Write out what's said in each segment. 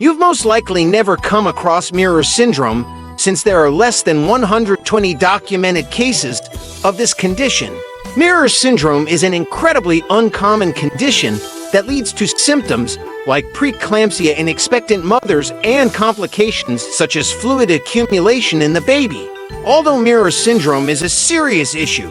You've most likely never come across Mirror syndrome, since there are less than 120 documented cases of this condition. Mirror syndrome is an incredibly uncommon condition that leads to symptoms like preeclampsia in expectant mothers and complications such as fluid accumulation in the baby. Although Mirror syndrome is a serious issue,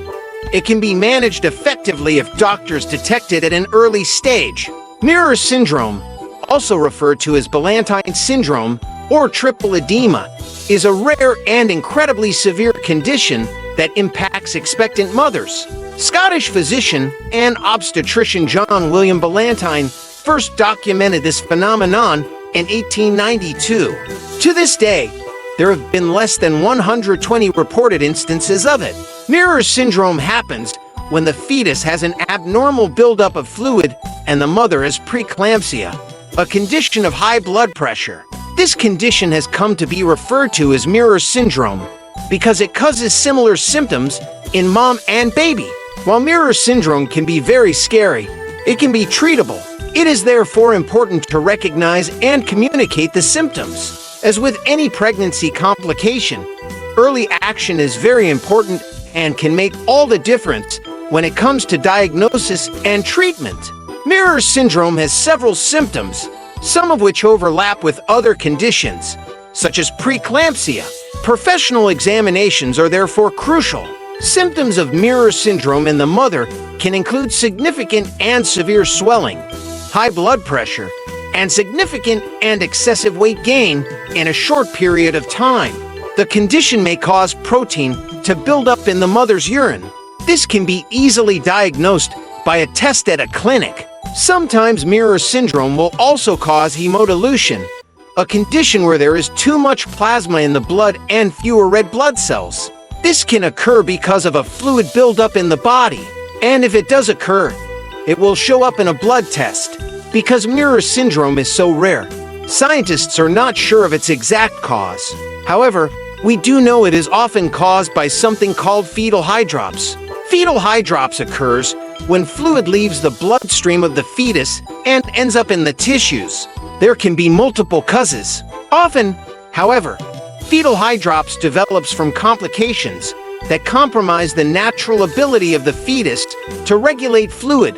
it can be managed effectively if doctors detect it at an early stage. Mirror syndrome, also referred to as Ballantine syndrome or triple edema, is a rare and incredibly severe condition that impacts expectant mothers. Scottish physician and obstetrician John William Ballantine first documented this phenomenon in 1892. To this day, there have been less than 120 reported instances of it. Mirror syndrome happens when the fetus has an abnormal buildup of fluid and the mother has preeclampsia, a condition of high blood pressure. This condition has come to be referred to as mirror syndrome because it causes similar symptoms in mom and baby. While mirror syndrome can be very scary, it can be treatable. It is therefore important to recognize and communicate the symptoms. As with any pregnancy complication, early action is very important and can make all the difference when it comes to diagnosis and treatment. Mirror syndrome has several symptoms, some of which overlap with other conditions, such as preeclampsia. Professional examinations are therefore crucial. Symptoms of mirror syndrome in the mother can include significant and severe swelling, high blood pressure, and significant and excessive weight gain in a short period of time. The condition may cause protein to build up in the mother's urine. This can be easily diagnosed by a test at a clinic. Sometimes mirror syndrome will also cause hemodilution, a condition where there is too much plasma in the blood and fewer red blood cells. This can occur because of a fluid buildup in the body, and if it does occur, it will show up in a blood test. Because mirror syndrome is so rare, scientists are not sure of its exact cause. However, we do know it is often caused by something called fetal hydrops. Fetal hydrops occurs when fluid leaves the bloodstream of the fetus and ends up in the tissues. There can be multiple causes. Often, however, fetal hydrops develops from complications that compromise the natural ability of the fetus to regulate fluid.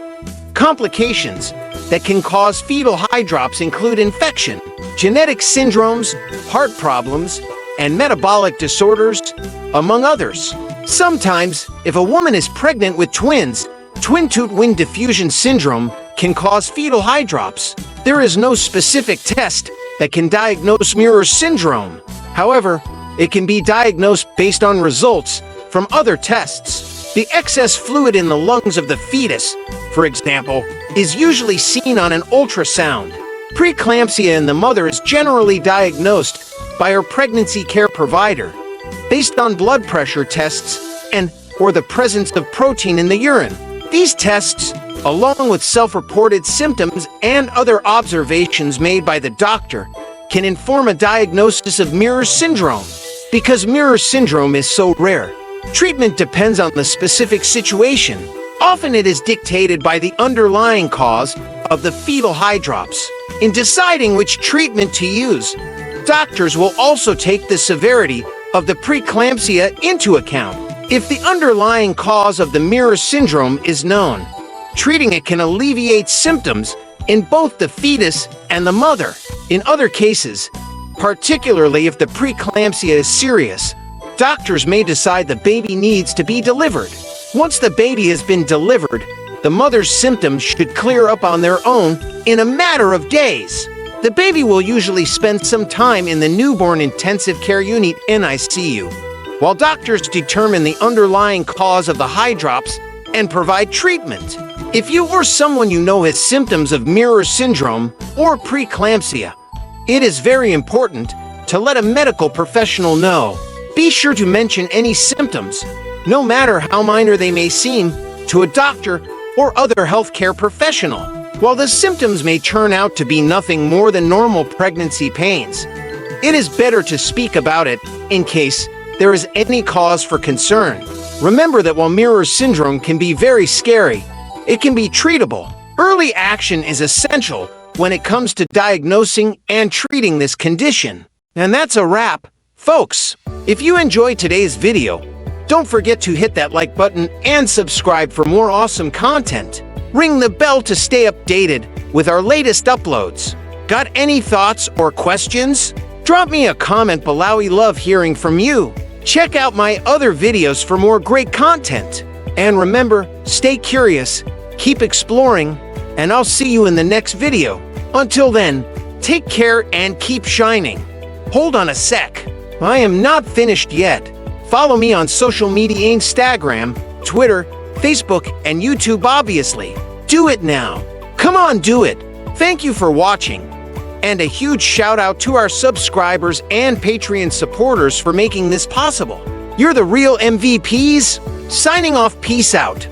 Complications that can cause fetal hydrops include infection, genetic syndromes, heart problems, and metabolic disorders, among others. Sometimes, if a woman is pregnant with twins, twin-tooth wind diffusion syndrome can cause fetal hydrops. There is no specific test that can diagnose mirror syndrome. However, it can be diagnosed based on results from other tests. The excess fluid in the lungs of the fetus, for example, is usually seen on an ultrasound. Preeclampsia in the mother is generally diagnosed by her pregnancy care provider based on blood pressure tests and/or the presence of protein in the urine. These tests, along with self-reported symptoms and other observations made by the doctor, can inform a diagnosis of mirror syndrome. Because mirror syndrome is so rare, treatment depends on the specific situation. Often it is dictated by the underlying cause of the fetal hydrops. In deciding which treatment to use, doctors will also take the severity of the preeclampsia into account. If the underlying cause of the mirror syndrome is known, treating it can alleviate symptoms in both the fetus and the mother. In other cases, particularly if the preeclampsia is serious, doctors may decide the baby needs to be delivered. Once the baby has been delivered, the mother's symptoms should clear up on their own in a matter of days. The baby will usually spend some time in the newborn intensive care unit (NICU), while doctors determine the underlying cause of the hydrops and provide treatment. If you or someone you know has symptoms of mirror syndrome or preeclampsia, it is very important to let a medical professional know. Be sure to mention any symptoms, no matter how minor they may seem, to a doctor or other healthcare professional. While the symptoms may turn out to be nothing more than normal pregnancy pains, it is better to speak about it in case there is any cause for concern. Remember that while mirror syndrome can be very scary, it can be treatable. Early action is essential when it comes to diagnosing and treating this condition. And that's a wrap, folks. If you enjoyed today's video, don't forget to hit that like button and subscribe for more awesome content. Ring the bell to stay updated with our latest uploads. Got any thoughts or questions? Drop me a comment below. We love hearing from you. Check out my other videos for more great content. And remember, stay curious, keep exploring, and I'll see you in the next video. Until then, take care and keep shining. Hold on a sec. I am not finished yet. Follow me on social media: Instagram, Twitter, Facebook, and YouTube, obviously. Do it now. Come on, do it. Thank you for watching. And a huge shout out to our subscribers and Patreon supporters for making this possible. You're the real MVPs. Signing off, peace out.